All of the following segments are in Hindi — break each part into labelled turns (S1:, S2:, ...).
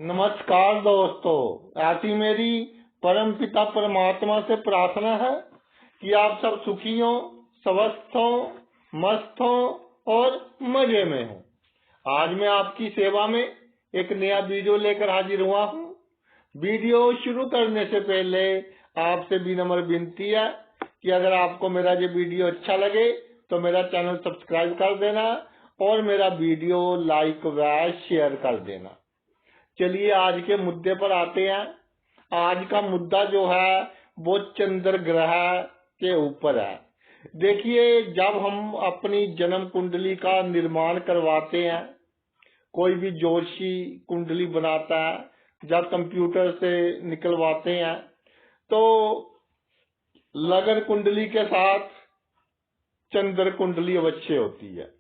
S1: नमस्कार दोस्तों, ऐसी मेरी परम पिता परमात्मा से प्रार्थना है कि आप सब सुखी हो, स्वस्थ हो, मस्त हो और मजे में हो। आज मैं आपकी सेवा में एक नया वीडियो लेकर हाजिर हुआ हूँ। वीडियो शुरू करने से पहले आपसे विनम्र विनती है कि अगर आपको मेरा ये वीडियो अच्छा लगे तो मेरा चैनल सब्सक्राइब कर देना और मेरा वीडियो लाइक व शेयर कर देना। चलिए आज के मुद्दे पर आते हैं। आज का मुद्दा जो है वो चंद्र ग्रह के ऊपर है। देखिए, जब हम अपनी जन्म कुंडली का निर्माण करवाते हैं, कोई भी ज्योतिषी कुंडली बनाता है, जब कंप्यूटर से निकलवाते हैं तो लगन कुंडली के साथ चंद्र कुंडली अवश्य होती है।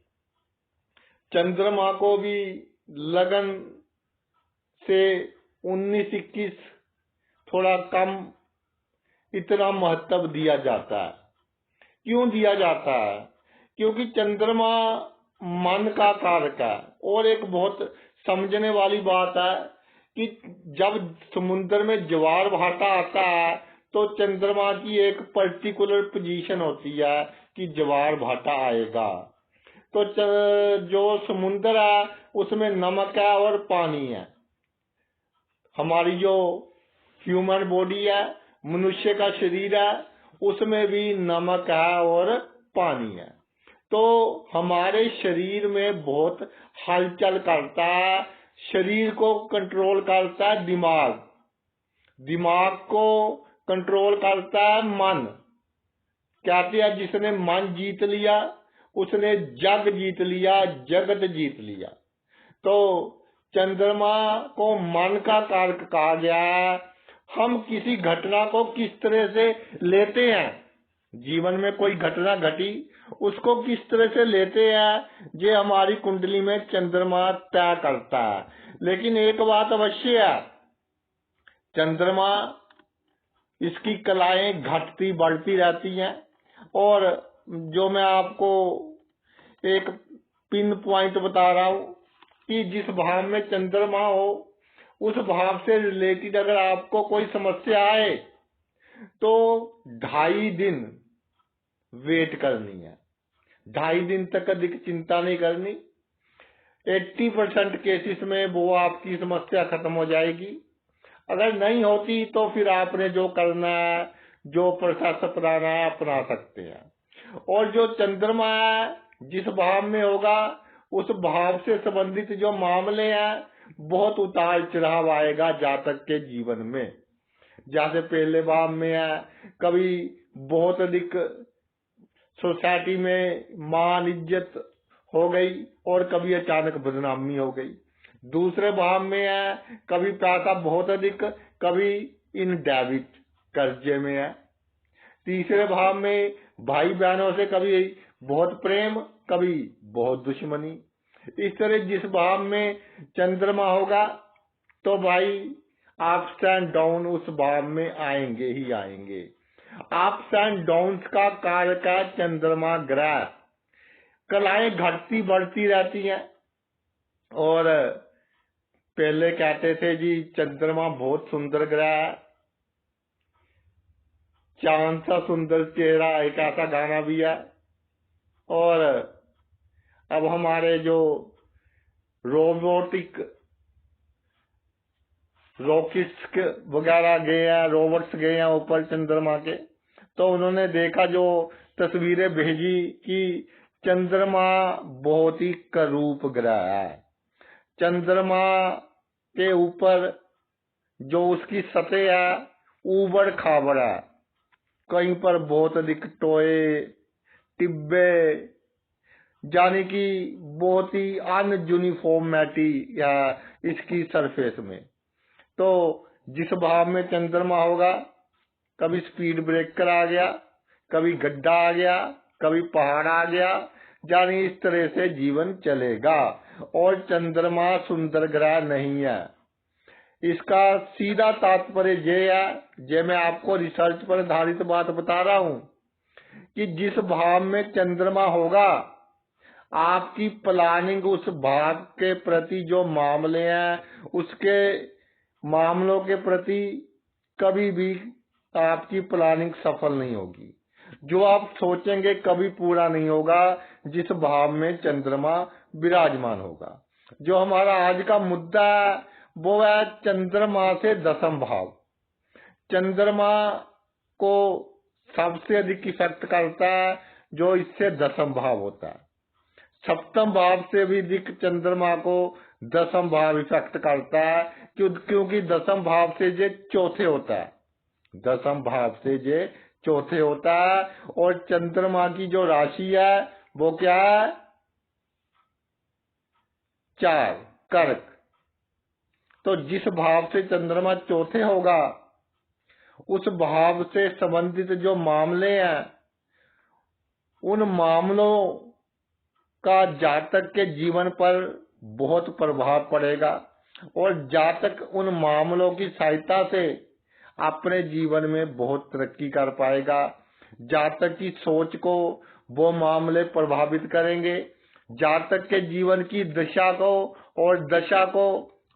S1: चंद्रमा को भी लगन से 19-21 थोड़ा कम इतना महत्व दिया जाता है। क्यों दिया जाता है? क्योंकि चंद्रमा मन का कारक है। और एक बहुत समझने वाली बात है कि जब समुद्र में ज्वार भाटा आता है तो चंद्रमा की एक पर्टिकुलर पोजीशन होती है कि ज्वार भाटा आएगा। तो जो समुद्र है उसमें नमक है और पानी है। हमारी जो ह्यूमन बॉडी है, मनुष्य का शरीर है, उसमें भी नमक है और पानी है। तो हमारे शरीर में बहुत हलचल करता है, शरीर को कंट्रोल करता है दिमाग, दिमाग को कंट्रोल करता है मन। कहते हैं जिसने मन जीत लिया उसने जग जीत लिया, जगत जीत लिया। तो चंद्रमा को मन का कारक कहा गया है। हम किसी घटना को किस तरह से लेते हैं, जीवन में कोई घटना घटी उसको किस तरह से लेते हैं, ये हमारी कुंडली में चंद्रमा तय करता है। लेकिन एक बात अवश्य है, चंद्रमा इसकी कलाएं घटती बढ़ती रहती हैं। और जो मैं आपको एक पिन पॉइंट बता रहा हूं कि जिस भाव में चंद्रमा हो उस भाव से रिलेटेड अगर आपको कोई समस्या आए तो 2.5 दिन वेट करनी है। 2.5 दिन तक अधिक चिंता नहीं करनी। 80% केसेस में वो आपकी समस्या खत्म हो जाएगी। अगर नहीं होती तो फिर आपने जो करना है, जो प्रोसेस अपनाना है, अपना सकते हैं। और जो चंद्रमा है जिस भाव में होगा उस भाव से संबंधित जो मामले हैं बहुत उतार चढ़ाव आएगा जातक के जीवन में। जैसे पहले भाव में है, कभी बहुत अधिक सोसाइटी में मान इज्जत हो गई और कभी अचानक बदनामी हो गई। दूसरे भाव में है, कभी पैसा बहुत अधिक, कभी इन डेबिट कर्जे में है। तीसरे भाव में भाई बहनों से कभी बहुत प्रेम, कभी बहुत दुश्मनी। इस तरह जिस भाव में चंद्रमा होगा तो भाई अप्स एंड डाउन उस भाव में आएंगे ही आएंगे। अप्स एंड डाउन्स का कारक है चंद्रमा ग्रह। कलाएं घटती बढ़ती रहती हैं। और पहले कहते थे जी चंद्रमा बहुत सुंदर ग्रह है, चांद सा सुंदर चेहरा, एक ऐसा गाना भी है। और अब हमारे जो रोबोटिक रॉकेट्स वगैरह गए हैं, रोबोट्स गए हैं ऊपर चंद्रमा के, तो उन्होंने देखा, जो तस्वीरें भेजी कि चंद्रमा बहुत ही करूप ग्रह है। चंद्रमा के ऊपर जो उसकी सतह है ऊबड़ खाबड़ है। कहीं पर बहुत अधिक टोए टिब्बे, यानी कि बहुत ही अनयूनिफॉर्मिटी या इसकी सरफेस में। तो जिस भाव में चंद्रमा होगा, कभी स्पीड ब्रेकर आ गया, कभी गड्ढा आ गया, कभी पहाड़ आ गया, यानी इस तरह से जीवन चलेगा। और चंद्रमा सुंदर ग्रह नहीं है। इसका सीधा तात्पर्य ये है, ये मैं आपको रिसर्च पर आधारित बात बता रहा हूं, कि जिस भाव में चंद्रमा होगा आपकी प्लानिंग उस भाव के प्रति जो मामले हैं उसके मामलों के प्रति कभी भी आपकी प्लानिंग सफल नहीं होगी। जो आप सोचेंगे कभी पूरा नहीं होगा जिस भाव में चंद्रमा विराजमान होगा। जो हमारा आज का मुद्दा है वो है चंद्रमा से दसम भाव। चंद्रमा को सबसे अधिक इफेक्ट करता है जो इससे दसम भाव होता है। सप्तम भाव से भी अधिक चंद्रमा को दसम भाव इफेक्ट करता है क्योंकि दसम भाव से ये चौथे होता है। दसम भाव से ये चौथे होता है और चंद्रमा की जो राशि है वो क्या है? 4 कर्क। तो जिस भाव से चंद्रमा चौथे होगा उस भाव से संबंधित जो मामले हैं उन मामलों का जातक के जीवन पर बहुत प्रभाव पड़ेगा और जातक उन मामलों की सहायता से अपने जीवन में बहुत तरक्की कर पाएगा। जातक की सोच को वो मामले प्रभावित करेंगे। जातक के जीवन की दशा को और दशा को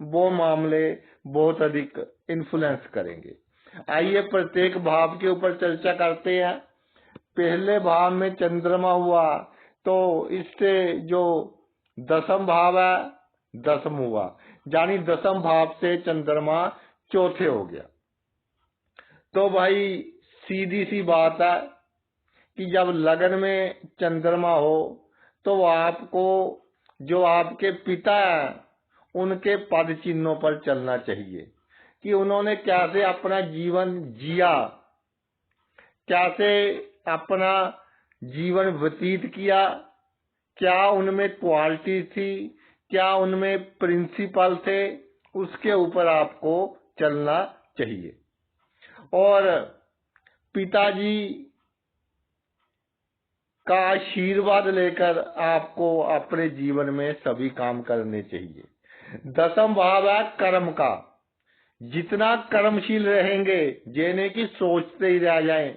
S1: वो मामले बहुत अधिक इन्फ्लुएंस करेंगे। आइए प्रत्येक भाव के ऊपर चर्चा करते हैं। पहले भाव में चंद्रमा हुआ तो इससे जो दसम भाव है दसम हुआ, यानी दसम भाव से चंद्रमा चौथे हो गया। तो भाई सीधी सी बात है कि जब लगन में चंद्रमा हो तो आपको जो आपके पिता हैं उनके पद चिन्हों पर चलना चाहिए कि उन्होंने कैसे अपना जीवन जिया, कैसे अपना जीवन व्यतीत किया, क्या उनमें क्वालिटी थी, क्या उनमें प्रिंसिपल थे, उसके ऊपर आपको चलना चाहिए। और पिताजी का आशीर्वाद लेकर आपको अपने जीवन में सभी काम करने चाहिए। दसम भाव है कर्म का। जितना कर्मशील रहेंगे, जेने की सोचते ही रह जाएं,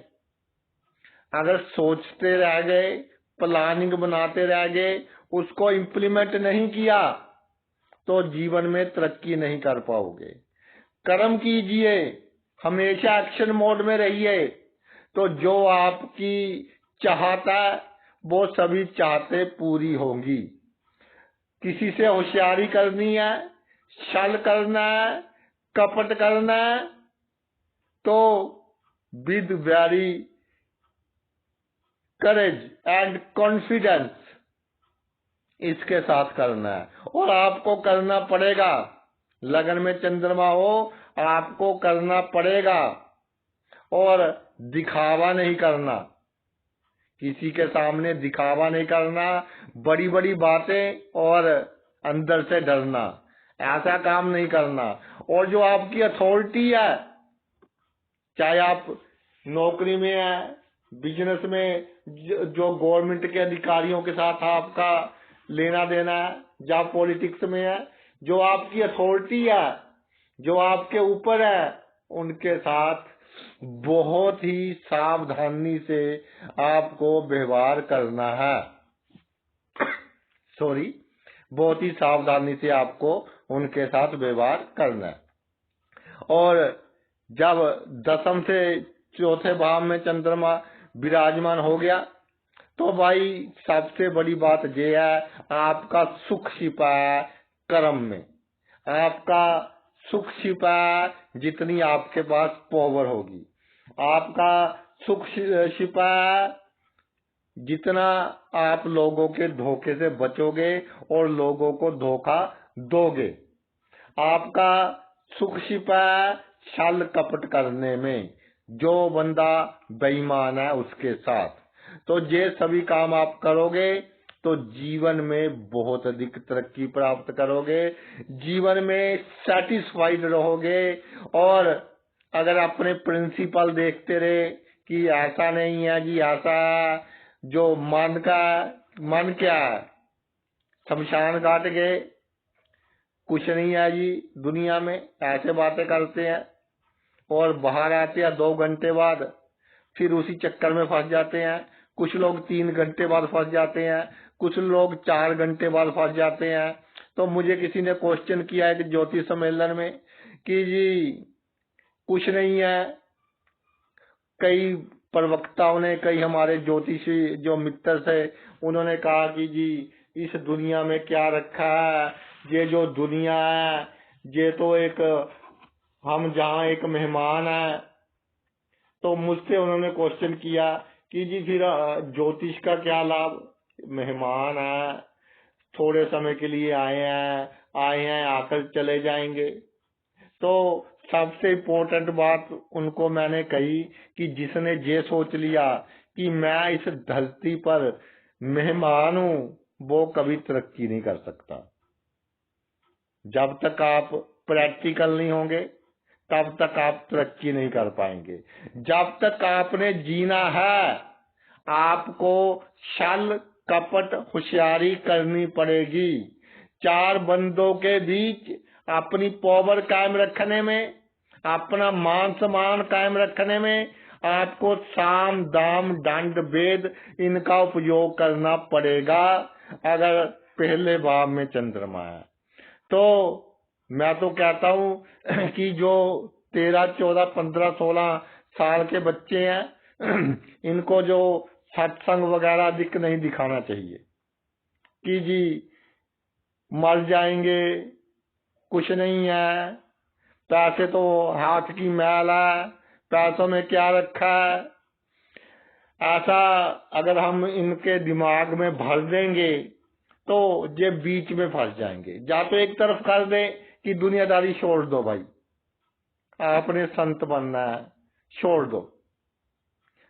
S1: अगर सोचते रह गए, प्लानिंग बनाते रह गए, उसको इम्प्लीमेंट नहीं किया तो जीवन में तरक्की नहीं कर पाओगे। कर्म कीजिए, हमेशा एक्शन मोड में रहिए, तो जो आपकी चाहता है वो सभी चाहते पूरी होंगी। किसी से होशियारी करनी है, छल करना है, कपट करना है तो with very courage and confidence इसके साथ करना है और आपको करना पड़ेगा। लगन में चंद्रमा हो आपको करना पड़ेगा और दिखावा नहीं करना, किसी के सामने दिखावा नहीं करना, बड़ी बड़ी बातें और अंदर से डरना, ऐसा काम नहीं करना। और जो आपकी अथॉरिटी है, चाहे आप नौकरी में है, बिजनेस में, जो गवर्नमेंट के अधिकारियों के साथ आपका लेना देना है, जब पॉलिटिक्स में है, जो आपकी अथॉरिटी है, जो आपके ऊपर है, उनके साथ बहुत ही सावधानी से आपको व्यवहार करना है। बहुत ही सावधानी से आपको उनके साथ व्यवहार करना है। और जब दसम से चौथे भाव में चंद्रमा विराजमान हो गया तो भाई सबसे बड़ी बात यह है आपका सुख छिपा है कर्म में। आपका सुख छिपा है जितनी आपके पास पावर होगी, आपका सुख छिपा है जितना आप लोगों के धोखे से बचोगे और लोगों को धोखा दोगे। आपका सुख छिपा है छल कपट करने में, जो बंदा बेईमान है उसके साथ। तो ये सभी काम आप करोगे तो जीवन में बहुत अधिक तरक्की प्राप्त करोगे, जीवन में सेटिस्फाइड रहोगे। और अगर अपने प्रिंसिपल देखते रहे कि ऐसा नहीं है जी, ऐसा जो मन क्या है, शमशान घाट गए, कुछ नहीं है जी दुनिया में, ऐसे बातें करते हैं और बाहर आते हैं 2 घंटे बाद फिर उसी चक्कर में फंस जाते हैं। कुछ लोग 3 घंटे बाद फंस जाते हैं, कुछ लोग 4 घंटे बाद फंस जाते हैं। तो मुझे किसी ने क्वेश्चन किया है कि ज्योतिष सम्मेलन में कि जी कुछ नहीं है, कई प्रवक्ताओं ने, कई हमारे ज्योतिषी जो मित्र थे, उन्होंने कहा कि जी इस दुनिया में क्या रखा है, ये जो दुनिया है ये तो एक, हम जहाँ एक मेहमान है। तो मुझसे उन्होंने क्वेश्चन किया कि जी फिर ज्योतिष का क्या लाभ, मेहमान है, थोड़े समय के लिए आए हैं आकर चले जाएंगे। तो सबसे इम्पोर्टेंट बात उनको मैंने कही कि जिसने ये सोच लिया कि मैं इस धरती पर मेहमान हूँ, वो कभी तरक्की नहीं कर सकता। जब तक आप प्रैक्टिकल नहीं होंगे तब तक आप तरक्की नहीं कर पाएंगे। जब तक आपने जीना है, आपको छल कपट होशियारी करनी पड़ेगी। 4 बंदों के बीच अपनी पावर कायम रखने में, अपना मान सम्मान कायम रखने में आपको साम दाम दंड भेद इनका उपयोग करना पड़ेगा। अगर पहले भाव में चंद्रमा है तो मैं तो कहता हूँ कि जो 13, 14, 15, 16 साल के बच्चे हैं, इनको जो सत्संग वगैरह अधिक नहीं दिखाना चाहिए कि जी मर जाएंगे, कुछ नहीं है, पैसे तो हाथ की मैल है, पैसों में क्या रखा है। ऐसा अगर हम इनके दिमाग में भर देंगे तो ये बीच में फंस जाएंगे। या तो एक तरफ कर दे कि दुनियादारी छोड़ दो भाई, आपने संत बनना है, छोड़ दो।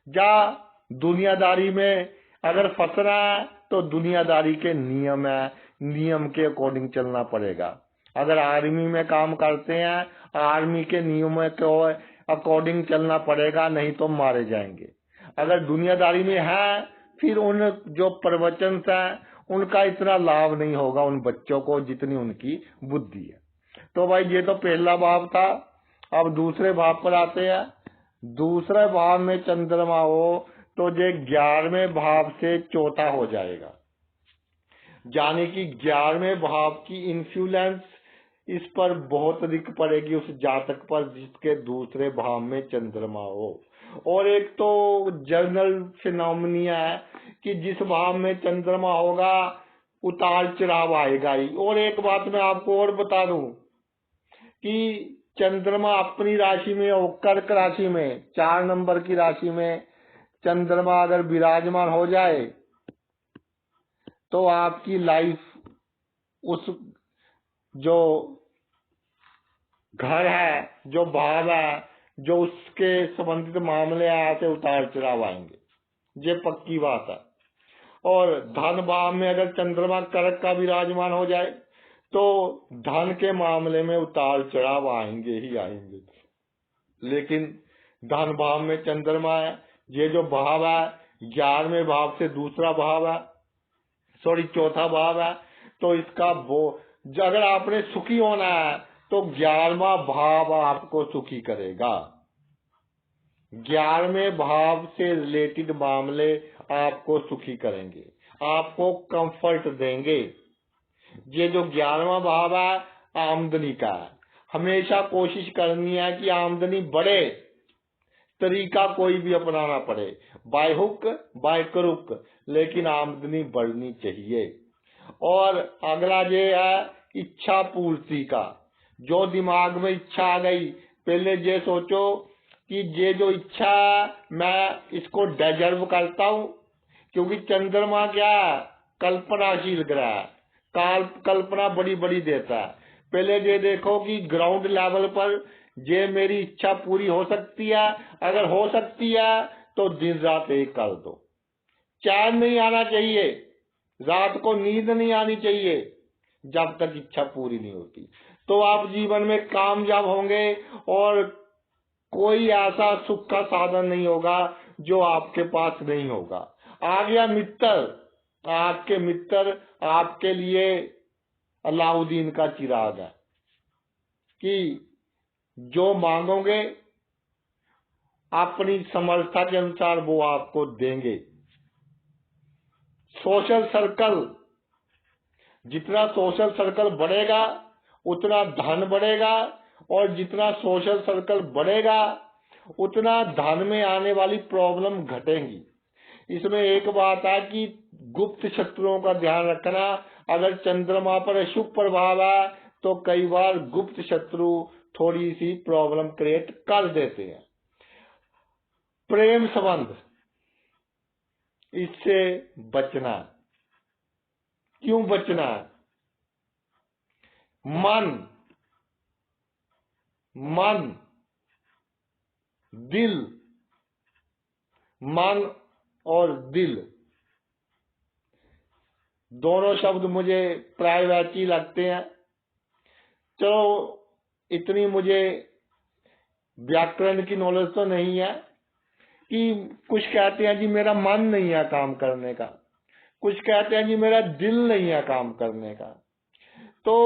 S1: या दुनियादारी में अगर फंसना है तो दुनियादारी के नियम है, नियम के अकॉर्डिंग चलना पड़ेगा। अगर आर्मी में काम करते हैं, आर्मी के नियमों के अकॉर्डिंग चलना पड़ेगा, नहीं तो मारे जाएंगे। अगर दुनियादारी में है, फिर उन जो प्रवचन है उनका इतना लाभ नहीं होगा उन बच्चों को जितनी उनकी बुद्धि है। तो भाई ये तो पहला भाव था। अब दूसरे भाव पर आते हैं। दूसरे भाव में चंद्रमा हो तो ये 11वें भाव से चौथा हो जाएगा, यानी कि 11वें भाव की इन्फ्लुएंस इस पर बहुत अधिक पड़ेगी उस जातक पर जिसके दूसरे भाव में चंद्रमा हो। और एक तो जनरल फिनोमिना है कि जिस भाव में चंद्रमा होगा उतार चढ़ाव आएगा ही। और एक बात मैं आपको और बता दूं कि चंद्रमा अपनी राशि में हो, कर्क राशि में, 4 नंबर की राशि में चंद्रमा अगर विराजमान हो जाए तो आपकी लाइफ उस जो घर है, जो भाव है, जो उसके संबंधित मामले हैं, ऐसे उतार चढ़ाव आएंगे, ये पक्की बात है। और धन भाव में अगर चंद्रमा कर्क का विराजमान हो जाए तो धन के मामले में उतार चढ़ाव आएंगे ही आएंगे। लेकिन धन भाव में चंद्रमा है, ये जो भाव है 11वें भाव से दूसरा भाव है, चौथा भाव है, तो इसका अगर आपने सुखी होना है तो 11वां भाव आपको सुखी करेगा। 11वें भाव से रिलेटेड मामले आपको सुखी करेंगे, आपको कंफर्ट देंगे। ये जो 11वां भाव है आमदनी का है। हमेशा कोशिश करनी है कि आमदनी बढ़े, तरीका कोई भी अपनाना पड़े, बाय हुक बाय क्रुक, लेकिन आमदनी बढ़नी चाहिए। और अगला ये है इच्छा पूर्ति का। जो दिमाग में इच्छा आ गई, पहले ये सोचो कि ये जो इच्छा मैं इसको डिजर्व करता हूँ, क्योंकि चंद्रमा क्या है, कल्पनाशील ग्रह है, कल्पना बड़ी बड़ी देता है। पहले ये देखो कि ग्राउंड लेवल पर ये मेरी इच्छा पूरी हो सकती है। अगर हो सकती है तो दिन रात एक कर दो। चैन नहीं आना चाहिए, रात को नींद नहीं आनी चाहिए जब तक इच्छा पूरी नहीं होती। तो आप जीवन में कामयाब होंगे और कोई ऐसा सुख का साधन नहीं होगा जो आपके पास नहीं होगा। आ गया मित्र, आपके मित्र आपके लिए अलाउद्दीन का चिराग है कि जो मांगोगे अपनी समर्था के अनुसार वो आपको देंगे। सोशल सर्कल, जितना सोशल सर्कल बढ़ेगा उतना धन बढ़ेगा, और जितना सोशल सर्कल बढ़ेगा उतना धन में आने वाली प्रॉब्लम घटेंगी। इसमें एक बात है कि गुप्त शत्रुओं का ध्यान रखना। अगर चंद्रमा पर शुभ प्रभाव है तो कई बार गुप्त शत्रु थोड़ी सी प्रॉब्लम क्रिएट कर देते हैं। प्रेम संबंध, इससे बचना। क्यों बचना है? मन, दिल, मन और दिल दोनों शब्द मुझे प्राय वैसी लगते हैं। चलो, इतनी मुझे व्याकरण की नॉलेज तो नहीं है कि कुछ कहते हैं जी मेरा मन नहीं है काम करने का, कुछ कहते हैं जी मेरा दिल नहीं है काम करने का। तो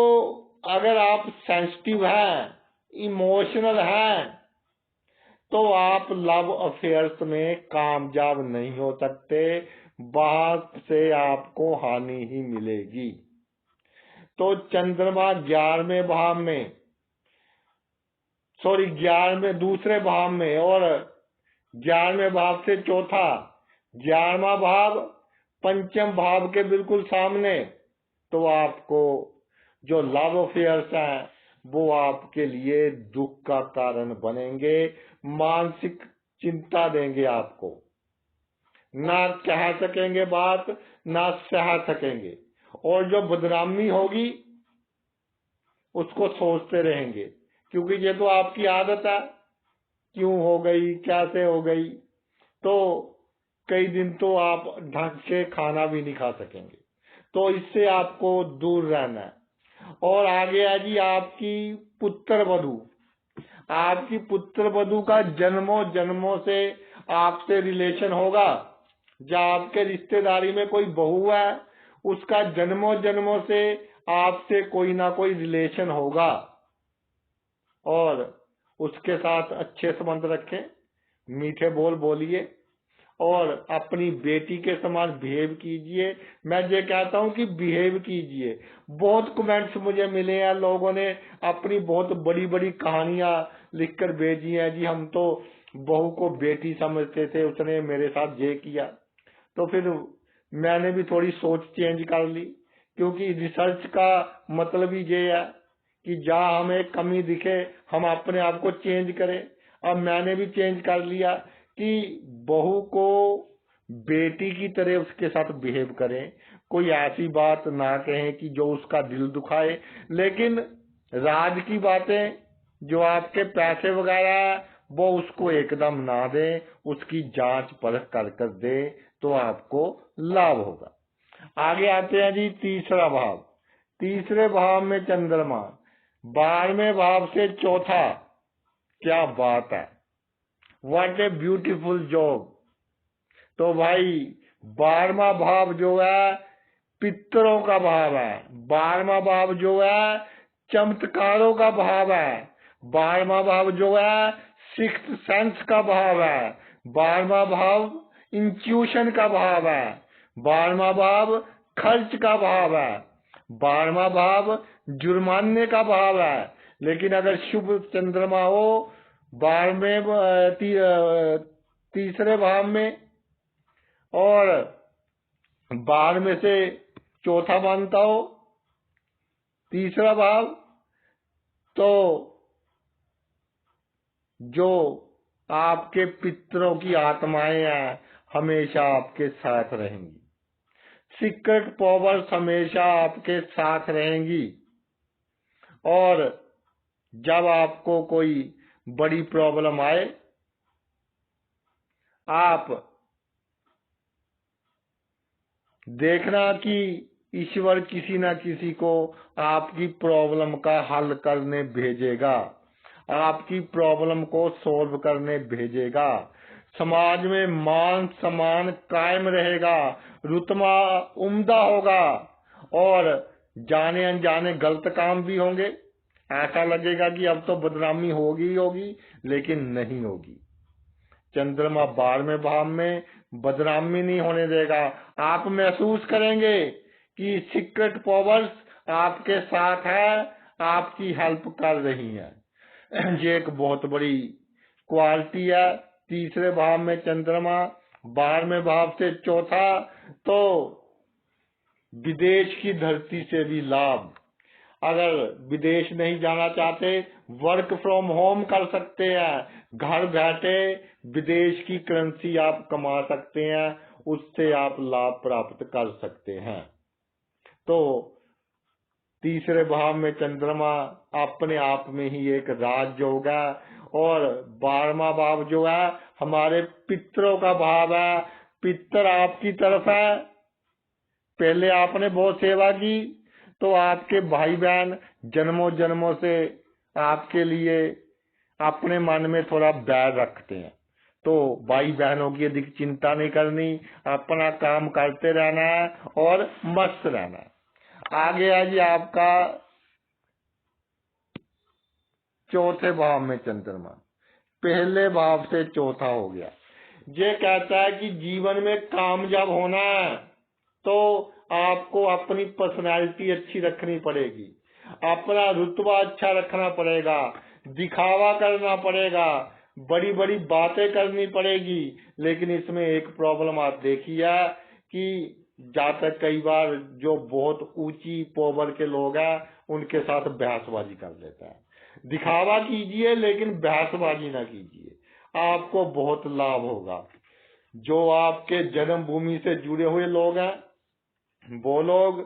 S1: अगर आप सेंसिटिव हैं, इमोशनल हैं, तो आप लव अफेयर्स में कामयाब नहीं हो सकते, बाहर से आपको हानि ही मिलेगी। तो चंद्रमा 11वें भाव में, सॉरी 11वें दूसरे भाव में, और 11वें भाव से चौथा, 11वां भाव पंचम भाव के बिल्कुल सामने, तो आपको जो लव अफेयर्स हैं वो आपके लिए दुख का कारण बनेंगे, मानसिक चिंता देंगे आपको, ना कह सकेंगे बात, ना सह सकेंगे, और जो बदनामी होगी उसको सोचते रहेंगे, क्योंकि ये तो आपकी आदत है, क्यों हो गई, कैसे हो गई। तो कई दिन तो आप ढंग से खाना भी नहीं खा सकेंगे। तो इससे आपको दूर रहना है। और आगे है जी आपकी पुत्र वधू। आपकी पुत्र वधू का जन्मों जन्मों से आपसे रिलेशन होगा। जब आपके रिश्तेदारी में कोई बहू है, उसका जन्मों जन्मों से आपसे कोई ना कोई रिलेशन होगा, और उसके साथ अच्छे संबंध रखें, मीठे बोल बोलिए, और अपनी बेटी के समान बिहेव कीजिए। मैं ये कहता हूं कि बिहेव कीजिए। बहुत कमेंट्स मुझे मिले हैं, लोगों ने अपनी बहुत बड़ी बड़ी कहानियां लिखकर भेजी हैं जी, हम तो बहू को बेटी समझते थे, उसने मेरे साथ ये किया। तो फिर मैंने भी थोड़ी सोच चेंज कर ली, क्योंकि रिसर्च का मतलब ही ये है कि जहाँ हमें कमी दिखे हम अपने आप को चेंज करें। अब मैंने भी चेंज कर लिया कि बहू को बेटी की तरह उसके साथ बिहेव करें, कोई ऐसी बात ना कहें कि जो उसका दिल दुखाए, लेकिन राज की बातें, जो आपके पैसे वगैरह, वो उसको एकदम ना दें, उसकी जांच परख कर कर दे, तो आपको लाभ होगा। आगे आते हैं जी तीसरा भाव। तीसरे भाव में चंद्रमा, 12वें भाव से चौथा। क्या बात है, व्हाट ए ब्यूटीफुल जॉब। तो भाई 12वां भाव जो है पितरों का भाव है, 12वां भाव जो है चमत्कारों का भाव है, 12वां भाव जो है सिक्स्थ सेंस का भाव है, 12वां भाव इंट्यूशन का भाव है, 12वां भाव खर्च का भाव है, 12वां भाव जुर्माने का भाव है। लेकिन अगर शुभ चंद्रमा हो 12वें तीसरे भाव में, और 12वें से चौथा बनता हो तीसरा भाव, तो जो आपके पितरों की आत्माएं हैं हमेशा आपके साथ रहेंगी, सीक्रेट पावर्स हमेशा आपके साथ रहेंगी। और जब आपको कोई बड़ी प्रॉब्लम आए, आप देखना कि ईश्वर किसी ना किसी को आपकी प्रॉब्लम का हल करने भेजेगा, आपकी प्रॉब्लम को सॉल्व करने भेजेगा। समाज में मान सम्मान कायम रहेगा, रुतबा उम्दा होगा, और जाने अनजाने गलत काम भी होंगे। ऐसा लगेगा कि अब तो बदनामी होगी ही होगी, लेकिन नहीं होगी। चंद्रमा 12वें भाव में बदनामी नहीं होने देगा। आप महसूस करेंगे कि सीक्रेट पावर्स आपके साथ है, आपकी हेल्प कर रही है। ये एक बहुत बड़ी क्वालिटी है। तीसरे भाव में चंद्रमा, 12वें भाव से चौथा, तो विदेश की धरती से भी लाभ। अगर विदेश नहीं जाना चाहते, वर्क फ्रॉम होम कर सकते हैं। घर बैठे विदेश की करेंसी आप कमा सकते हैं, उससे आप लाभ प्राप्त कर सकते हैं। तो तीसरे भाव में चंद्रमा अपने आप में ही एक राजयोग है। और 12वां भाव जो है हमारे पितरों का भाव है। पितर आपकी तरफ है, पहले आपने बहुत सेवा की, तो आपके भाई बहन जन्मों जन्मों से आपके लिए अपने मन में थोड़ा बैर रखते हैं। तो भाई बहनों की अधिक चिंता नहीं करनी, अपना काम करते रहना है और मस्त रहना है। आगे है जी आपका चौथे भाव में चंद्रमा, पहले भाव से चौथा हो गया। ये कहता है कि जीवन में कामयाब होना है तो आपको अपनी पर्सनालिटी अच्छी रखनी पड़ेगी, अपना रुतबा अच्छा रखना पड़ेगा, दिखावा करना पड़ेगा, बड़ी बड़ी बातें करनी पड़ेगी। लेकिन इसमें एक प्रॉब्लम आप देखिए कि जाकर कई बार जो बहुत ऊंची पावर के लोग हैं उनके साथ बहसबाजी कर लेता है। दिखावा कीजिए लेकिन बहसबाजी ना कीजिए, आपको बहुत लाभ होगा। जो आपके जन्मभूमि से जुड़े हुए लोग हैं, वो लोग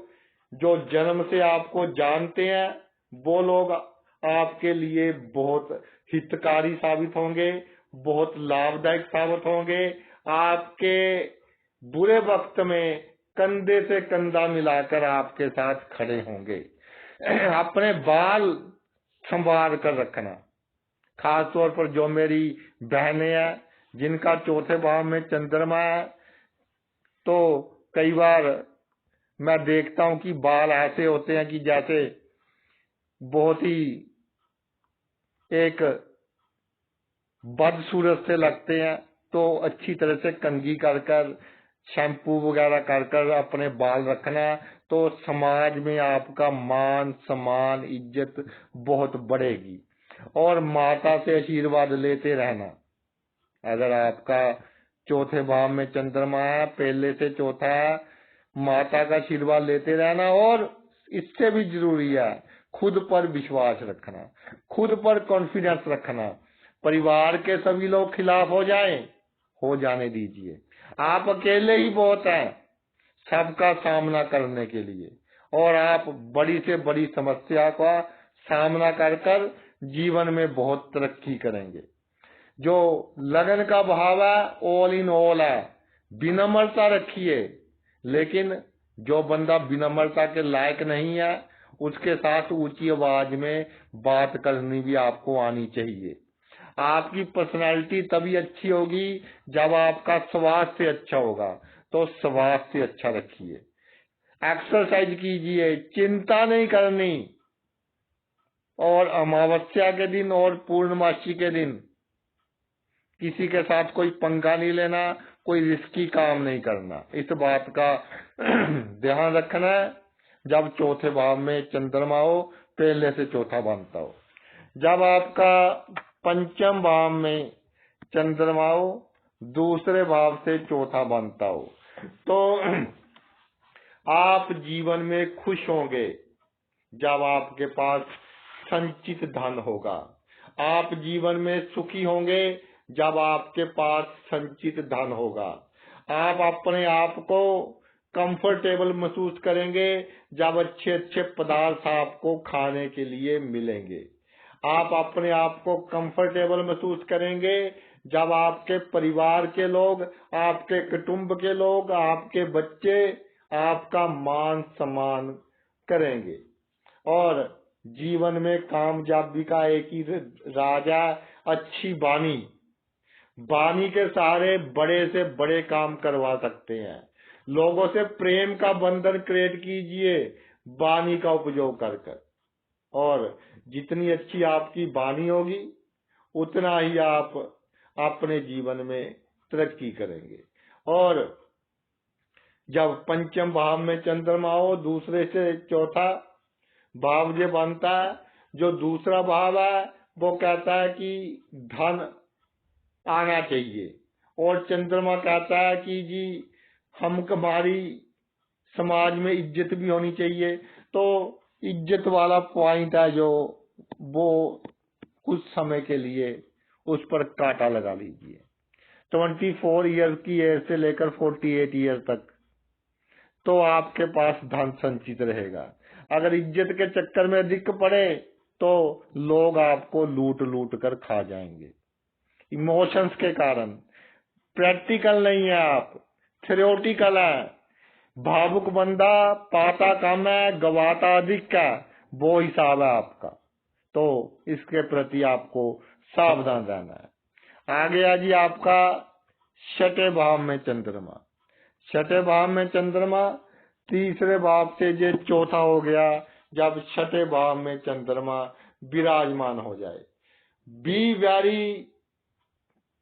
S1: जो जन्म से आपको जानते हैं, वो लोग आपके लिए बहुत हितकारी साबित होंगे, बहुत लाभदायक साबित होंगे। आपके बुरे वक्त में कंधे से कंधा मिलाकर आपके साथ खड़े होंगे। अपने बाल संवार कर रखना, खास तौर पर जो मेरी बहनें हैं जिनका चौथे भाव में चंद्रमा है, तो कई बार मैं देखता हूं कि बाल ऐसे होते हैं कि जैसे बहुत ही एक बदसूरत से लगते हैं। तो अच्छी तरह से कंघी कर कर, शैम्पू वगैरह कर कर अपने बाल रखना, तो समाज में आपका मान सम्मान इज्जत बहुत बढ़ेगी। और माता से आशीर्वाद लेते रहना। अगर आपका चौथे भाव में चंद्रमा है, पहले से चौथा है, माता का आशीर्वाद लेते रहना। और इससे भी जरूरी है खुद पर विश्वास रखना, खुद पर कॉन्फिडेंस रखना। परिवार के सभी लोग खिलाफ हो जाएं, हो जाने दीजिए, आप अकेले ही बहुत हैं सबका सामना करने के लिए। और आप बड़ी से बड़ी समस्या का सामना कर कर जीवन में बहुत तरक्की करेंगे। जो लगन का भाव है, ऑल इन ऑल है, विनम्रता रखिए। लेकिन जो बंदा विनम्रता के लायक नहीं है, उसके साथ ऊंची आवाज में बात करनी भी आपको आनी चाहिए। आपकी पर्सनालिटी तभी अच्छी होगी जब आपका स्वास्थ्य अच्छा होगा। तो स्वास्थ्य अच्छा रखिए, एक्सरसाइज कीजिए, चिंता नहीं करनी। और अमावस्या के दिन और पूर्णमासी के दिन किसी के साथ कोई पंगा नहीं लेना, कोई रिस्की काम नहीं करना। इस बात का ध्यान रखना है। जब चौथे भाव में चंद्रमा हो, पहले से चौथा बनता हो। जब आपका पंचम भाव में चंद्रमा हो, दूसरे भाव से चौथा बनता हो, तो आप जीवन में खुश होंगे जब आपके पास संचित धन होगा। आप जीवन में सुखी होंगे जब आपके पास संचित धन होगा। आप अपने आप को कंफर्टेबल महसूस करेंगे जब अच्छे अच्छे पदार्थ आपको खाने के लिए मिलेंगे। आप अपने आप को कंफर्टेबल महसूस करेंगे जब आपके परिवार के लोग, आपके कुटुंब के लोग, आपके बच्चे आपका मान सम्मान करेंगे। और जीवन में कामयाबी का एक ही राज है, अच्छी वाणी। वाणी के सहारे बड़े से बड़े काम करवा सकते हैं। लोगों से प्रेम का बंधन क्रिएट कीजिए वाणी का उपयोग कर कर। और जितनी अच्छी आपकी वाणी होगी, उतना ही आप अपने जीवन में तरक्की करेंगे। और जब पंचम भाव में चंद्रमा हो, दूसरे से चौथा भाव जो बनता है, जो दूसरा भाव है वो कहता है कि धन आना चाहिए, और चंद्रमा कहता है कि जी हमारी समाज में इज्जत भी होनी चाहिए। तो इज्जत वाला पॉइंट है जो वो कुछ समय के लिए उस पर कांटा लगा लीजिए। 24 ईयर की एज से लेकर 48 ईयर तक तो आपके पास धन संचित रहेगा। अगर इज्जत के चक्कर में दिक्क पड़े तो लोग आपको लूट लूट कर खा जाएंगे, इमोशंस के कारण। प्रैक्टिकल नहीं है, आप थ्योरेटिकल है। भावुक बंदा पाता कम है, गवाता अधिक है, वो हिसाब है आपका। तो इसके प्रति आपको सावधान रहना है। आगे आ जी आपका छठे भाव में चंद्रमा। छठे भाव में चंद्रमा तीसरे भाव से जो चौथा हो गया, जब छठे भाव में चंद्रमा विराजमान हो जाए। बी वेरी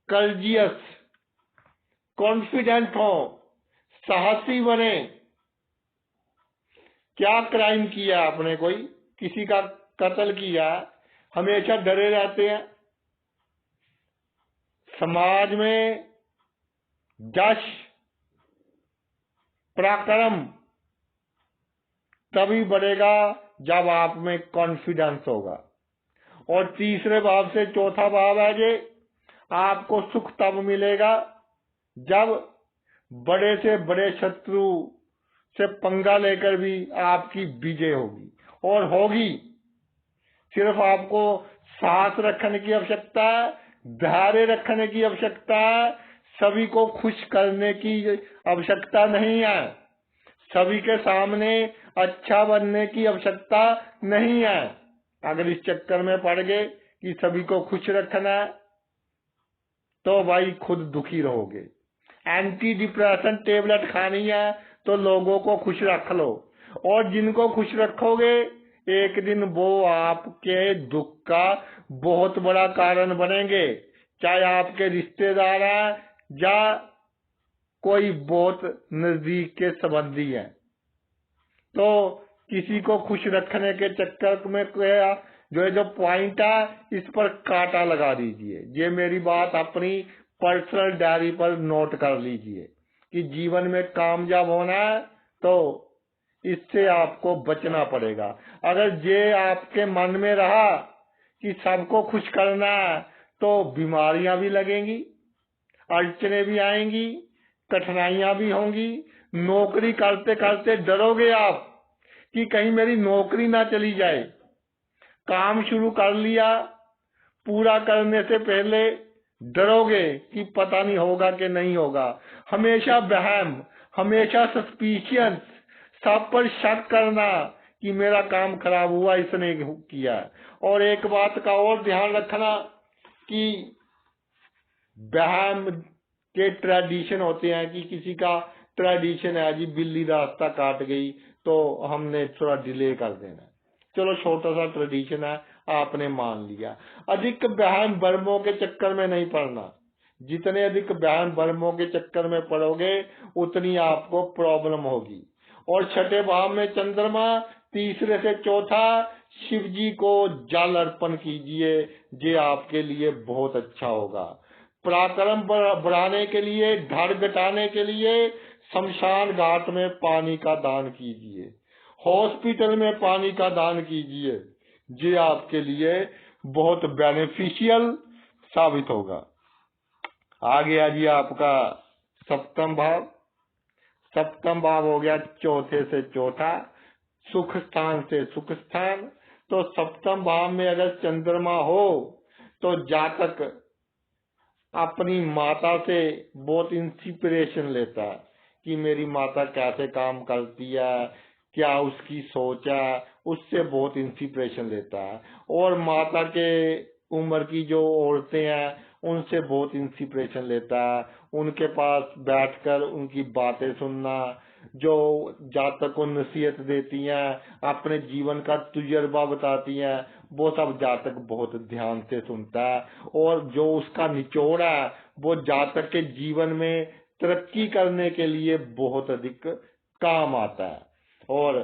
S1: कर्जियस, कॉन्फिडेंट हो, साहसी बने। क्या क्राइम किया आपने, कोई किसी का कत्ल किया, हमेशा डरे रहते हैं। समाज में यश पराक्रम तभी बढ़ेगा जब आप में कॉन्फिडेंस होगा। और तीसरे भाव से चौथा भाव है जे आपको सुख तब मिलेगा जब बड़े से बड़े शत्रु से पंगा लेकर भी आपकी विजय होगी, और होगी। सिर्फ आपको साहस रखने की आवश्यकता है, धैर्य रखने की आवश्यकता है, सभी को खुश करने की आवश्यकता नहीं है, सभी के सामने अच्छा बनने की आवश्यकता नहीं है। अगर इस चक्कर में पड़ गए कि सभी को खुश रखना है तो भाई खुद दुखी रहोगे। एंटी डिप्रेशन टेबलेट खानी है तो लोगों को खुश रख लो, और जिनको खुश रखोगे एक दिन वो आपके दुख का बहुत बड़ा कारण बनेंगे, चाहे आपके रिश्तेदार हैं या कोई बहुत नजदीक के संबंधी हैं। तो किसी को खुश रखने के चक्कर में जो पॉइंट है इस पर कांटा लगा दीजिए। ये मेरी बात अपनी पर्सनल डायरी पर नोट कर लीजिए कि जीवन में कामयाब होना है तो इससे आपको बचना पड़ेगा। अगर ये आपके मन में रहा कि सबको खुश करना है तो बीमारियां भी लगेंगी, अड़चने भी आएंगी, कठिनाइयां भी होंगी। नौकरी करते करते डरोगे आप कि कहीं मेरी नौकरी ना चली जाए। काम शुरू कर लिया, पूरा करने से पहले डरोगे कि पता नहीं होगा कि नहीं होगा। हमेशा वहम, हमेशा सस्पिशियस, सब पर शक करना कि मेरा काम खराब हुआ, इसने किया। और एक बात का और ध्यान रखना कि वहम के ट्रेडिशन होते हैं कि किसी का ट्रेडिशन है जी बिल्ली रास्ता काट गई तो हमने थोड़ा डिले कर देना। चलो छोटा सा ट्रेडिशन है, आपने मान लिया। अधिक वहम भर्मों के चक्कर में नहीं पड़ना। जितने अधिक वहम भर्मों के चक्कर में पड़ोगे उतनी आपको प्रॉब्लम होगी। और छठे भाव में चंद्रमा, तीसरे से चौथा, शिव जी को जल अर्पण कीजिए, ये आपके लिए बहुत अच्छा होगा। पराक्रम बढ़ाने के लिए, धड़ घटाने के लिए शमशान घाट में पानी का दान कीजिए, हॉस्पिटल में पानी का दान कीजिए, ये आपके लिए बहुत बेनिफिशियल साबित होगा। आगे आ जी आपका सप्तम भाव। सप्तम भाव हो गया चौथे से चौथा, सुख स्थान से सुख स्थान। तो सप्तम भाव में अगर चंद्रमा हो तो जातक अपनी माता से बहुत इंस्पिरेशन लेता है कि मेरी माता कैसे काम करती है, क्या उसकी सोच है, उससे बहुत इंस्पिरेशन लेता है। और माता के उम्र की जो औरतें हैं उनसे बहुत इंस्पिरेशन लेता है। उनके पास बैठकर उनकी बातें सुनना, जो जातक को नसीहत देती हैं, अपने जीवन का तजुर्बा बताती हैं, वो सब जातक बहुत ध्यान से सुनता है, और जो उसका निचोड़ है वो जातक के जीवन में तरक्की करने के लिए बहुत अधिक काम आता है। और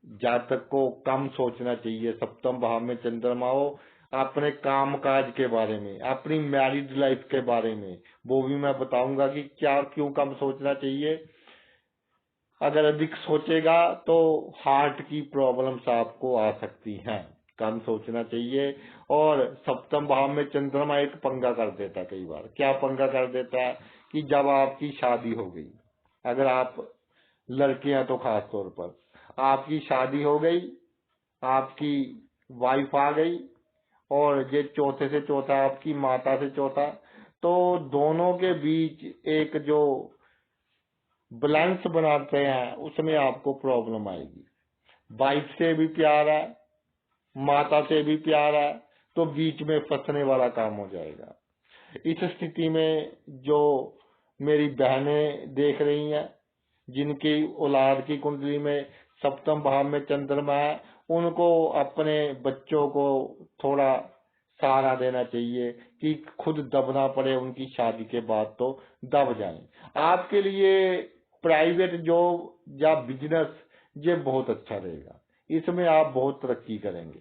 S1: जातक को कम सोचना चाहिए सप्तम भाव में चंद्रमा हो अपने काम काज के बारे में, अपनी मैरिड लाइफ के बारे में, वो भी मैं बताऊंगा कि क्या क्यों कम सोचना चाहिए। अगर अधिक सोचेगा तो हार्ट की प्रॉब्लम्स आपको आ सकती हैं, कम सोचना चाहिए। और सप्तम भाव में चंद्रमा एक पंगा कर देता है कई बार। क्या पंगा कर देता है कि जब आपकी शादी हो गई, अगर आप लड़के हैं तो खास तौर पर आपकी शादी हो गई, आपकी वाइफ आ गई, और ये चौथे से चौथा आपकी माता से चौथा, तो दोनों के बीच एक जो बैलेंस बनाते हैं उसमें आपको प्रॉब्लम आएगी। वाइफ से भी प्यार है, माता से भी प्यार है, तो बीच में फंसने वाला काम हो जाएगा। इस स्थिति में जो मेरी बहनें देख रही हैं जिनकी औलाद की कुंडली में सप्तम भाव में चंद्रमा है, उनको अपने बच्चों को थोड़ा सहारा देना चाहिए कि खुद दबना पड़े, उनकी शादी के बाद तो दब जाएं। आपके लिए प्राइवेट जॉब या बिजनेस ये बहुत अच्छा रहेगा, इसमें आप बहुत तरक्की करेंगे।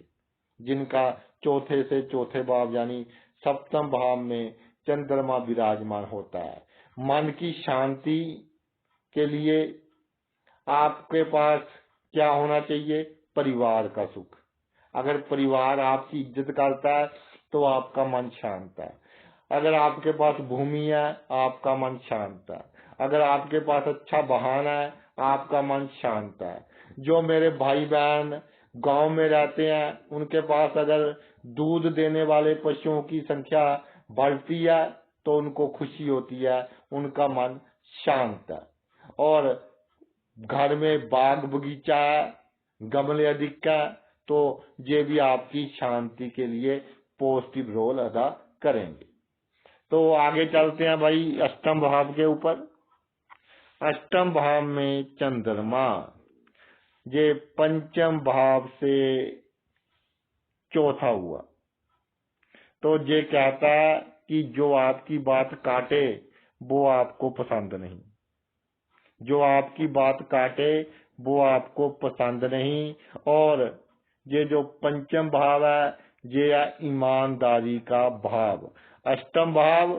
S1: जिनका चौथे से चौथे भाव यानी सप्तम भाव में चंद्रमा विराजमान होता है, मन की शांति के लिए आपके पास क्या होना चाहिए? परिवार का सुख। अगर परिवार आपकी इज्जत करता है तो आपका मन शांत है। अगर आपके पास भूमि है आपका मन शांत है। अगर आपके पास अच्छा वाहन है आपका मन शांत है। जो मेरे भाई बहन गांव में रहते हैं उनके पास अगर दूध देने वाले पशुओं की संख्या बढ़ती है तो उनको खुशी होती है, उनका मन शांत है। और घर में बाग बगीचा है, गमले अधिक है, तो ये भी आपकी शांति के लिए पॉजिटिव रोल अदा करेंगे। तो आगे चलते हैं भाई अष्टम भाव के ऊपर। अष्टम भाव में चंद्रमा ये पंचम भाव से चौथा हुआ, तो ये कहता है कि जो आपकी बात काटे वो आपको पसंद नहीं, जो आपकी बात काटे वो आपको पसंद नहीं। और ये जो पंचम भाव है ये है ईमानदारी का भाव। अष्टम भाव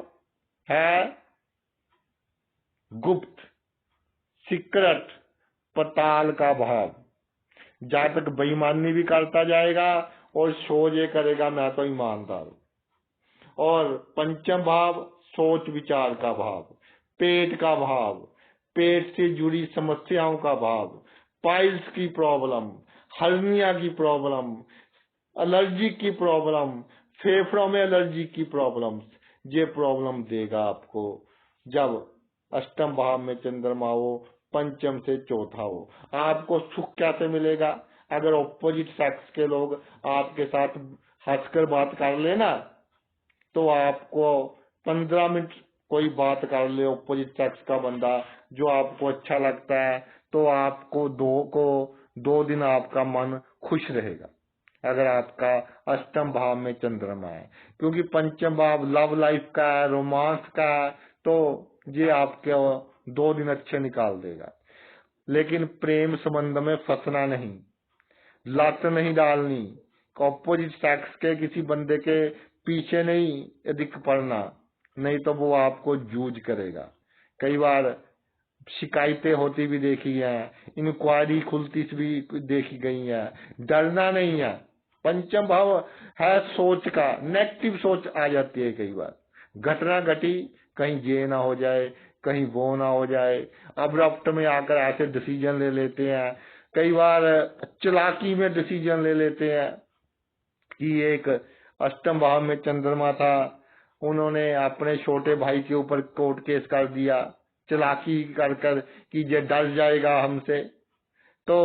S1: है गुप्त सीक्रेट पताल का भाव। जातक बेईमानी भी करता जाएगा और सोच ये करेगा मैं तो ईमानदार हूं। और पंचम भाव सोच विचार का भाव, पेट का भाव, पेट से जुड़ी समस्याओं का भाव, पाइल्स की प्रॉब्लम, हर्निया की प्रॉब्लम, एलर्जी की प्रॉब्लम, फेफड़ों में एलर्जी की प्रॉब्लम, ये प्रॉब्लम देगा आपको जब अष्टम भाव में चंद्रमा हो, पंचम से चौथा हो। आपको सुख कैसे मिलेगा? अगर ऑपोजिट सेक्स के लोग आपके साथ हंसकर बात कर लेना तो आपको 15 मिनट कोई बात कर ले ऑपोजिट सेक्स का बंदा जो आपको अच्छा लगता है, तो आपको दो दिन आपका मन खुश रहेगा अगर आपका अष्टम भाव में चंद्रमा है। क्योंकि पंचम भाव लव लाइफ का है, रोमांस का है, तो ये आपके 2 दिन अच्छे निकाल देगा। लेकिन प्रेम संबंध में फंसना नहीं, लत नहीं डालनी, ऑपोजिट सेक्स के किसी बंदे के पीछे नहीं अधिक पड़ना, नहीं तो वो आपको जूझ करेगा। कई बार शिकायतें होती भी देखी है, इंक्वायरी खुलती भी देखी गई है। डरना नहीं है। पंचम भाव है सोच का, नेगेटिव सोच आ जाती है। कई बार घटना घटी, कहीं ये ना हो जाए, कहीं वो ना हो जाए, अब्रप्ट में आकर ऐसे डिसीजन ले लेते हैं। कई बार चालाकी में डिसीजन ले लेते हैं कि एक अष्टम भाव में चंद्रमा था, उन्होंने अपने छोटे भाई के ऊपर कोर्ट केस कर दिया चालाकी कर कर कि ये डर जाएगा हमसे। तो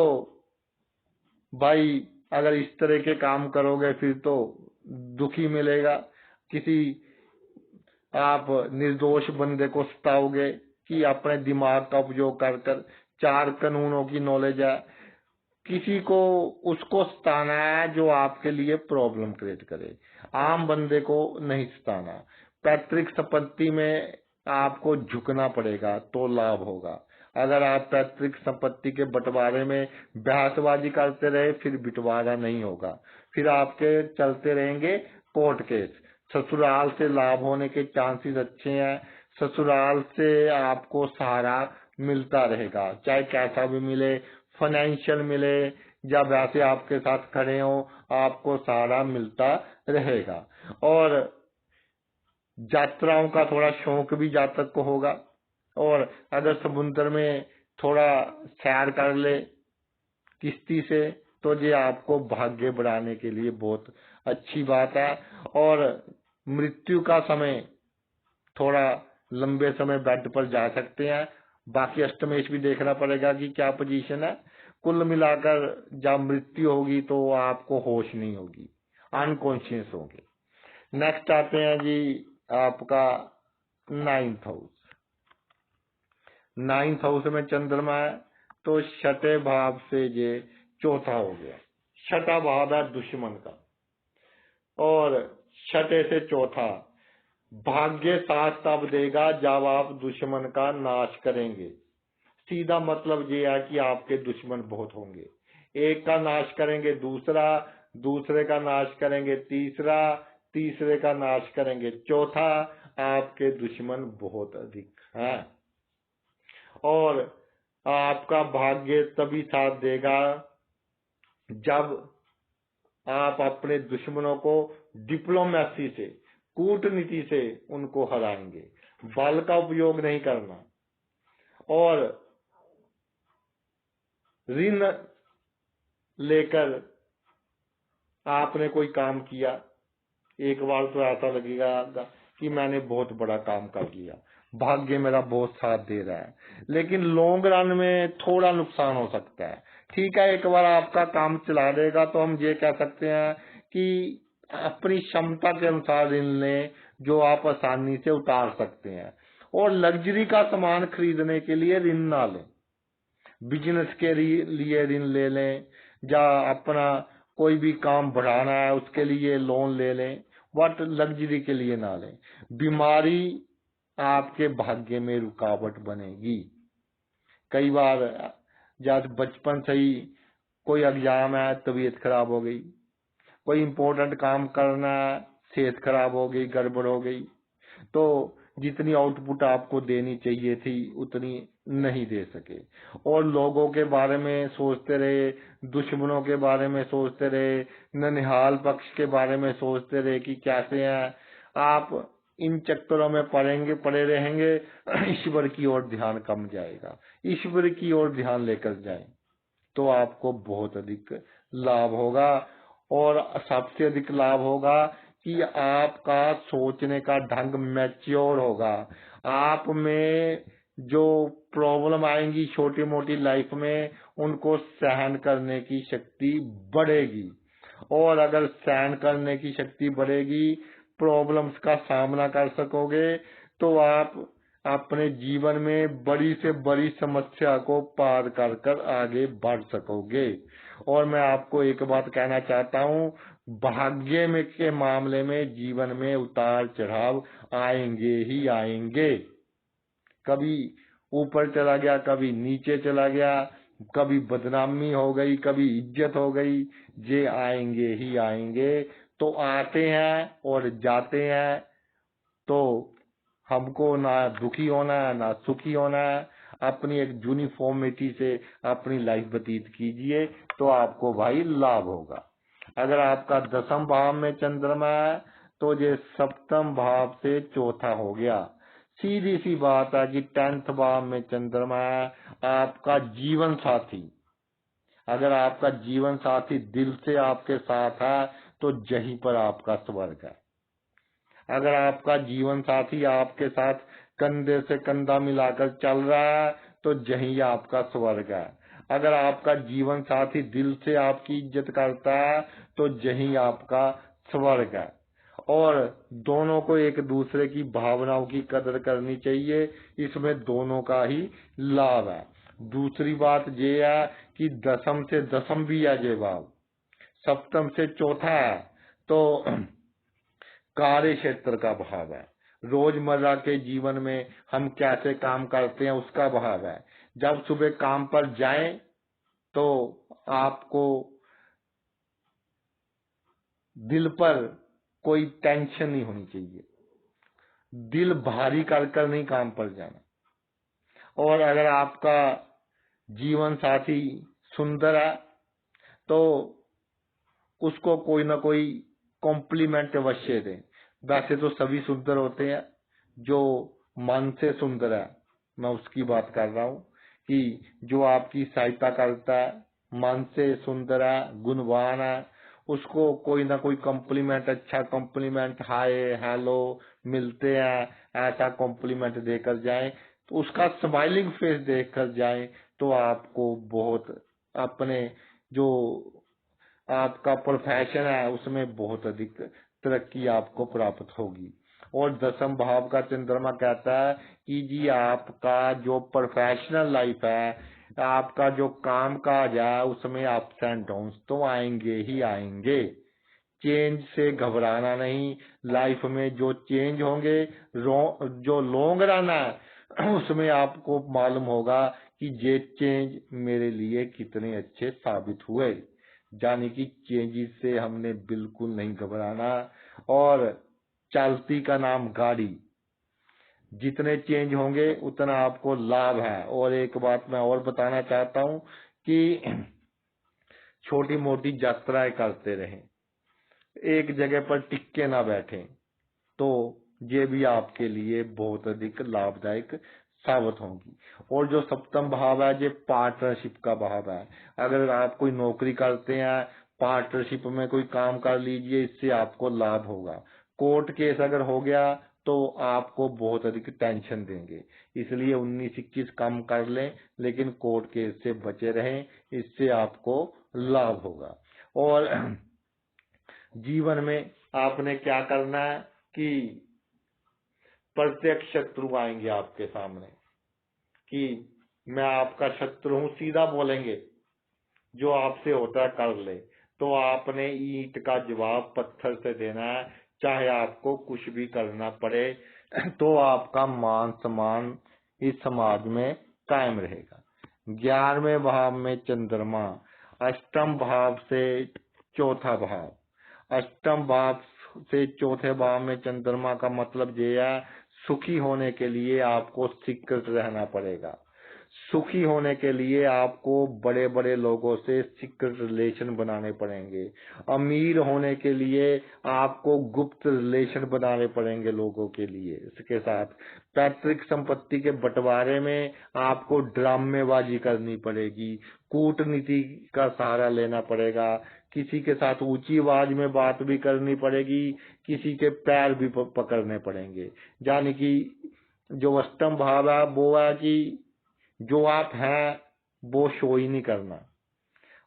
S1: भाई अगर इस तरह के काम करोगे फिर तो दुखी मिलेगा। किसी आप निर्दोष बंदे को सताओगे कि अपने दिमाग का उपयोग कर कर 4 कानूनों की नॉलेज है, किसी को उसको सताना है जो आपके लिए प्रॉब्लम क्रिएट करे, आम बंदे को नहीं सताना। पैतृक संपत्ति में आपको झुकना पड़ेगा तो लाभ होगा। अगर आप पैतृक संपत्ति के बंटवारे में बहसबाजी करते रहे फिर बंटवारा नहीं होगा, फिर आपके चलते रहेंगे कोर्ट केस। ससुराल से लाभ होने के चांसेस अच्छे हैं। ससुराल से आपको सहारा मिलता रहेगा, चाहे कैसा भी मिले, फाइनेंशियल मिले या वैसे आपके साथ खड़े हो, आपको सहारा मिलता रहेगा। और यात्राओं का थोड़ा शौक भी जातक को होगा। और अगर समुद्र में थोड़ा सैर कर ले किश्ती से तो ये आपको भाग्य बढ़ाने के लिए बहुत अच्छी बात है। और मृत्यु का समय थोड़ा लंबे समय बेड पर जा सकते हैं। बाकी अष्टमेश भी देखना पड़ेगा कि क्या पोजीशन है। कुल मिलाकर जब मृत्यु होगी तो आपको होश नहीं होगी, अनकॉन्शियस होंगे। नेक्स्ट आते हैं जी आपका 9th हाउस। 9th हाउस में चंद्रमा है तो छठे भाव से ये चौथा हो गया। छठा भाव है दुश्मन का और छठे से चौथा। भाग्य साथ तब देगा जब आप दुश्मन का नाश करेंगे। सीधा मतलब ये है कि आपके दुश्मन बहुत होंगे। एक का नाश करेंगे दूसरा, दूसरे का नाश करेंगे तीसरा, तीसरे का नाश करेंगे चौथा। आपके दुश्मन बहुत अधिक हैं और आपका भाग्य तभी साथ देगा जब आप अपने दुश्मनों को डिप्लोमेसी से, कूटनीति से उनको हराएंगे। बल का उपयोग नहीं करना। और ऋण लेकर आपने कोई काम किया, एक बार तो ऐसा लगेगा कि मैंने बहुत बड़ा काम कर लिया, भाग्य मेरा बहुत साथ दे रहा है, लेकिन लॉन्ग रन में थोड़ा नुकसान हो सकता है। ठीक है, एक बार आपका काम चला देगा तो हम ये कह सकते हैं कि अपनी क्षमता के अनुसार ऋण लें जो आप आसानी से उतार सकते हैं। और लग्जरी का सामान खरीदने के लिए ऋण ना लें। बिजनेस के लिए ऋण ले लें या अपना कोई भी काम बढ़ाना है उसके लिए लोन ले लें, बट लग्जरी के लिए ना लें। बीमारी आपके भाग्य में रुकावट बनेगी। कई बार जब बचपन से ही कोई एग्जाम है तबीयत खराब हो गई, कोई इम्पोर्टेंट काम करना है सेहत खराब हो गई, गड़बड़ हो गई, तो जितनी आउटपुट आपको देनी चाहिए थी उतनी नहीं दे सके। और लोगों के बारे में सोचते रहे, दुश्मनों के बारे में सोचते रहे, ननिहाल पक्ष के बारे में सोचते रहे कि कैसे हैं आप। इन चक्करों में पड़े रहेंगे, ईश्वर की ओर ध्यान कम जाएगा। ईश्वर की ओर ध्यान लेकर जाएं तो आपको बहुत अधिक लाभ होगा। और सबसे अधिक लाभ होगा कि आपका सोचने का ढंग मैच्योर होगा। आप में जो प्रॉब्लम आएंगी छोटी मोटी लाइफ में उनको सहन करने की शक्ति बढ़ेगी। और अगर सहन करने की शक्ति बढ़ेगी, प्रॉब्लम्स का सामना कर सकोगे तो आप अपने जीवन में बड़ी से बड़ी समस्या को पार कर कर आगे बढ़ सकोगे। और मैं आपको एक बात कहना चाहता हूँ, भाग्य में के मामले में जीवन में उतार चढ़ाव आएंगे ही आएंगे। कभी ऊपर चला गया, कभी नीचे चला गया, कभी बदनामी हो गई, कभी इज्जत हो गई, ये आएंगे ही आएंगे। तो आते हैं और जाते हैं, तो हमको ना दुखी होना है ना सुखी होना है। अपनी एक यूनिफॉर्मिटी से अपनी लाइफ व्यतीत कीजिए तो आपको भाई लाभ होगा। अगर आपका 10th भाव में चंद्रमा है तो ये 7th भाव से चौथा हो गया। सीधी सी बात है कि 10th भाव में चंद्रमा है, आपका जीवन साथी। अगर आपका जीवन साथी दिल से आपके साथ है तो यहीं पर आपका स्वर्ग है। अगर आपका जीवन साथी आपके साथ कंधे से कंधा मिलाकर चल रहा है तो यही आपका स्वर्ग है। अगर आपका जीवन साथी दिल से आपकी इज्जत करता है तो यही आपका स्वर्ग है। और दोनों को एक दूसरे की भावनाओं की कदर करनी चाहिए, इसमें दोनों का ही लाभ है। दूसरी बात ये है कि दसम से दसम भी है ये भाव, सप्तम से चौथा है तो कार्य क्षेत्र का भाव है। रोजमर्रा के जीवन में हम कैसे काम करते हैं उसका भाव है। जब सुबह काम पर जाएं तो आपको दिल पर कोई टेंशन नहीं होनी चाहिए, दिल भारी कर नहीं काम पर जाना। और अगर आपका जीवन साथी सुंदर है तो उसको कोई ना कोई कॉम्प्लीमेंट अवश्य दें। वैसे तो सभी सुंदर होते हैं, जो मन से सुंदर है मैं उसकी बात कर रहा हूँ कि जो आपकी सहायता करता है, मन से सुंदर है, गुणवान है, उसको कोई ना कोई कॉम्प्लीमेंट, अच्छा कॉम्प्लीमेंट, हाय हेलो मिलते हैं, ऐसा कॉम्प्लीमेंट देकर जाएं, तो उसका स्माइलिंग फेस देखकर जाएं तो आपको बहुत अपने जो आपका प्रोफेशन है उसमें बहुत अधिक तरक्की आपको प्राप्त होगी। और दसम भाव का चंद्रमा कहता है कि जी आपका जो प्रोफेशनल लाइफ है, आपका जो काम काज है, उसमें अप्स एंड डाउन्स तो आएंगे ही आएंगे। चेंज से घबराना नहीं, लाइफ में जो चेंज होंगे, जो लॉन्ग रन है उसमें आपको मालूम होगा कि ये चेंज मेरे लिए कितने अच्छे साबित हुए। यानी कि चेंजेस से हमने बिल्कुल नहीं घबराना। और चलती का नाम गाड़ी, जितने चेंज होंगे उतना आपको लाभ है। और एक बात मैं और बताना चाहता हूँ कि छोटी मोटी यात्राएं करते रहें, एक जगह पर टिक ना बैठें, तो ये भी आपके लिए बहुत अधिक लाभदायक साबित होंगी। और जो सप्तम भाव है ये पार्टनरशिप का भाव है। अगर आप कोई नौकरी करते हैं, पार्टनरशिप में कोई काम कर लीजिए, इससे आपको लाभ होगा। कोर्ट केस अगर हो गया तो आपको बहुत अधिक टेंशन देंगे, इसलिए 19-21 कम कर लें, लेकिन कोर्ट केस से बचे रहें, इससे आपको लाभ होगा। और जीवन में आपने क्या करना है कि प्रत्यक्ष शत्रु आएंगे आपके सामने कि मैं आपका शत्रु हूं, सीधा बोलेंगे, जो आपसे होता है कर ले, तो आपने ईंट का जवाब पत्थर से देना है, चाहे आपको कुछ भी करना पड़े, तो आपका मान सम्मान इस समाज में कायम रहेगा। 11वें भाव में चंद्रमा, अष्टम भाव से चौथा भाव, अष्टम भाव से चौथे भाव में चंद्रमा का मतलब ये है, सुखी होने के लिए आपको सीक्रेट रहना पड़ेगा। सुखी होने के लिए आपको बड़े बड़े लोगों से सीक्रेट रिलेशन बनाने पड़ेंगे। अमीर होने के लिए आपको गुप्त रिलेशन बनाने पड़ेंगे लोगों के लिए। इसके साथ पैतृक संपत्ति के बंटवारे में आपको ड्रामेबाजी करनी पड़ेगी, कूटनीति का सहारा लेना पड़ेगा, किसी के साथ ऊंची आवाज में बात भी करनी पड़ेगी, किसी के पैर भी पकड़ने पड़ेंगे। यानी कि जो अष्टम भाव है वो है कि जो आप हैं वो शो ही नहीं करना,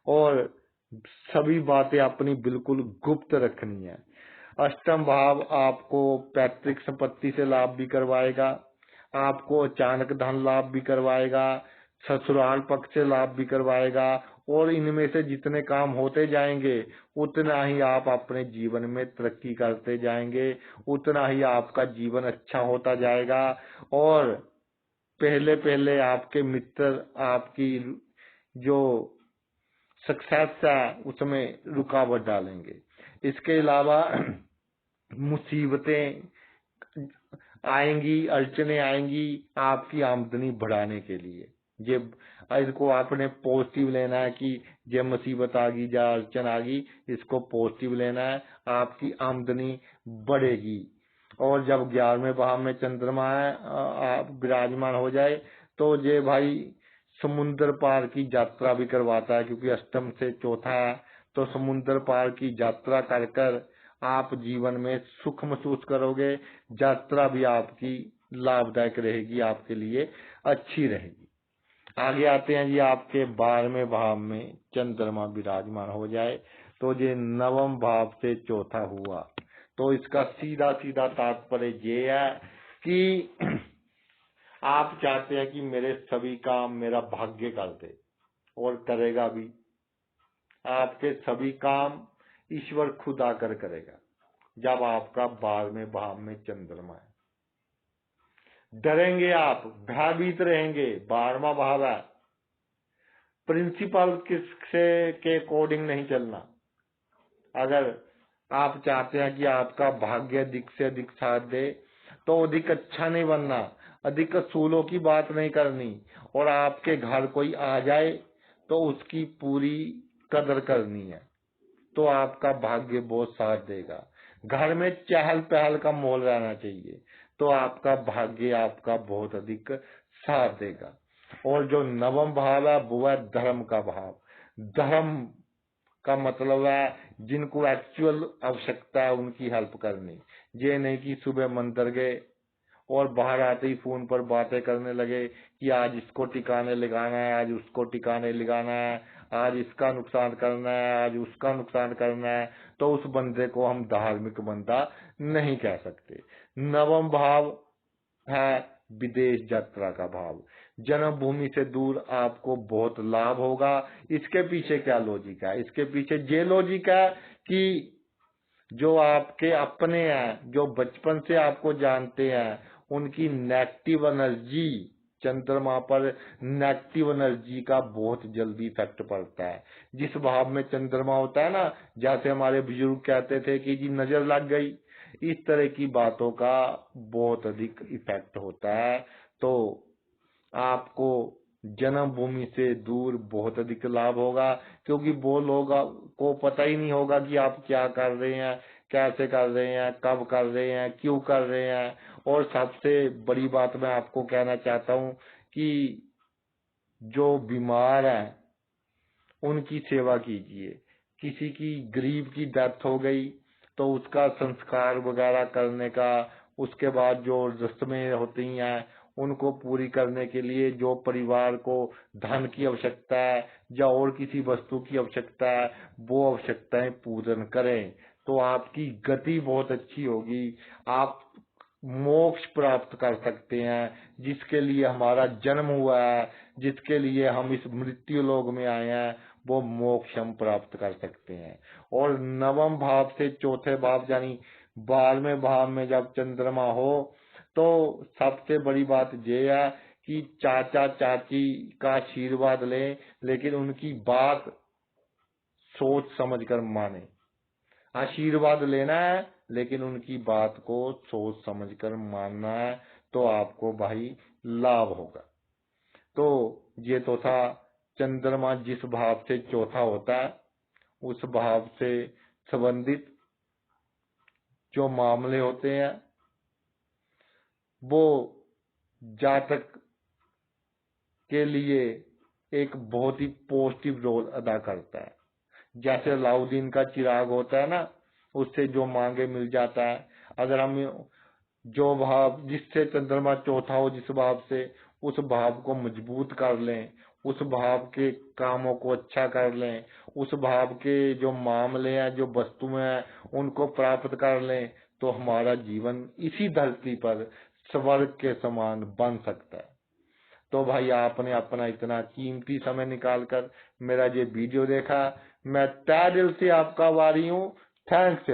S1: और सभी बातें अपनी बिल्कुल गुप्त रखनी है। अष्टम भाव आपको पैतृक संपत्ति से लाभ भी करवाएगा, आपको अचानक धन लाभ भी करवाएगा, ससुराल पक्ष से लाभ भी करवाएगा। और इनमें से जितने काम होते जाएंगे उतना ही आप अपने जीवन में तरक्की करते जाएंगे, उतना ही आपका जीवन अच्छा होता जाएगा। और पहले पहले आपके मित्र आपकी जो सक्सेस है उसमें रुकावट डालेंगे। इसके अलावा मुसीबतें आएंगी, अड़चने आएंगी आपकी आमदनी बढ़ाने के लिए। ये इसको आपने पॉजिटिव लेना है कि ये मुसीबत आ गई या अड़चन आ गई, इसको पॉजिटिव लेना है, आपकी आमदनी बढ़ेगी। और जब 11वें भाव में चंद्रमा है आप विराजमान हो जाए तो ये भाई समुद्र पार की यात्रा भी करवाता है, क्योंकि अष्टम से चौथा है, तो समुद्र पार की यात्रा कर कर आप जीवन में सुख महसूस करोगे। यात्रा भी आपकी लाभदायक रहेगी, आपके लिए अच्छी रहेगी। आगे आते हैं जी, आपके 12वें भाव में चंद्रमा विराजमान हो जाए तो ये 9वें भाव से चौथा हुआ, तो इसका सीधा सीधा तात्पर्य ये है कि आप चाहते हैं कि मेरे सभी काम मेरा भाग्य कर दे, और करेगा भी। आपके सभी काम ईश्वर खुद आकर करेगा जब आपका 12वें भाव में चंद्रमा है। डरेंगे आप, भयभीत रहेंगे, 12वां भाव है। प्रिंसिपल किससे के अकॉर्डिंग नहीं चलना। अगर आप चाहते हैं कि आपका भाग्य अधिक से अधिक साथ दे तो अधिक अच्छा नहीं बनना, अधिक असूलों की बात नहीं करनी, और आपके घर कोई आ जाए तो उसकी पूरी कदर करनी है, तो आपका भाग्य बहुत साथ देगा। घर में चहल पहल का माहौल रहना चाहिए, तो आपका भाग्य आपका बहुत अधिक साथ देगा। और जो 9वां भाव है वो है धर्म का भाव। धर्म का मतलब है जिनको एक्चुअल आवश्यकता है उनकी हेल्प करनी। ये नहीं कि सुबह मंदिर गए और बाहर आते ही फोन पर बातें करने लगे कि आज इसको ठिकाने लगाना है, आज उसको ठिकाने लगाना है, आज इसका नुकसान करना है, आज उसका नुकसान करना है, तो उस बंदे को हम धार्मिक बंदा नहीं कह सकते। 9वां भाव है विदेश यात्रा का भाव। जन्मभूमि से दूर आपको बहुत लाभ होगा। इसके पीछे क्या लॉजिक है? इसके पीछे ये लॉजिक है कि जो आपके अपने हैं, जो बचपन से आपको जानते हैं, उनकी नेगेटिव एनर्जी, चंद्रमा पर नेगेटिव एनर्जी का बहुत जल्दी इफेक्ट पड़ता है। जिस भाव में चंद्रमा होता है ना, जैसे हमारे बुजुर्ग कहते थे कि जी नजर लग गई, इस तरह की बातों का बहुत अधिक इफेक्ट होता है। तो आपको जन्मभूमि से दूर बहुत अधिक लाभ होगा, क्योंकि वो लोग को पता ही नहीं होगा कि आप क्या कर रहे हैं, कैसे कर रहे हैं, कब कर रहे हैं, क्यों कर रहे हैं। और सबसे बड़ी बात मैं आपको कहना चाहता हूँ कि जो बीमार हैं उनकी सेवा कीजिए। किसी की गरीब की डेथ हो गई तो उसका संस्कार वगैरह करने का, उसके बाद जो रस्में होती हैं उनको पूरी करने के लिए जो परिवार को धन की आवश्यकता है या और किसी वस्तु की आवश्यकता है, वो आवश्यकताएं पूर्ण करें, तो आपकी गति बहुत अच्छी होगी। आप मोक्ष प्राप्त कर सकते हैं, जिसके लिए हमारा जन्म हुआ है, जिसके लिए हम इस मृत्यु लोक में आए हैं, वो मोक्ष हम प्राप्त कर सकते हैं। और 9वां भाव से चौथे भाव यानी 12वें भाव में जब चंद्रमा हो तो सबसे बड़ी बात ये है कि चाचा चाची का आशीर्वाद लें, लेकिन उनकी बात सोच समझकर माने। आशीर्वाद लेना है लेकिन उनकी बात को सोच समझकर मानना है, तो आपको भाई लाभ होगा। तो ये तो था चंद्रमा जिस भाव से चौथा होता है उस भाव से संबंधित जो मामले होते हैं वो जातक के लिए एक बहुत ही पॉजिटिव रोल अदा करता है। जैसे अलाउद्दीन का चिराग होता है ना, उससे जो मांगे मिल जाता है। अगर हम जो भाव जिससे चंद्रमा चौथा हो, जिस भाव से, उस भाव को मजबूत कर लें, उस भाव के कामों को अच्छा कर लें, उस भाव के जो मामले हैं, जो वस्तुएं हैं, उनको प्राप्त कर लें, तो हमारा जीवन इसी धरती पर स्वर्ग के समान बन सकता है। तो भाई आपने अपना इतना कीमती समय निकालकर मेरा ये वीडियो देखा, मैं तहे दिल से आपका आभारी हूँ। थैंक्स।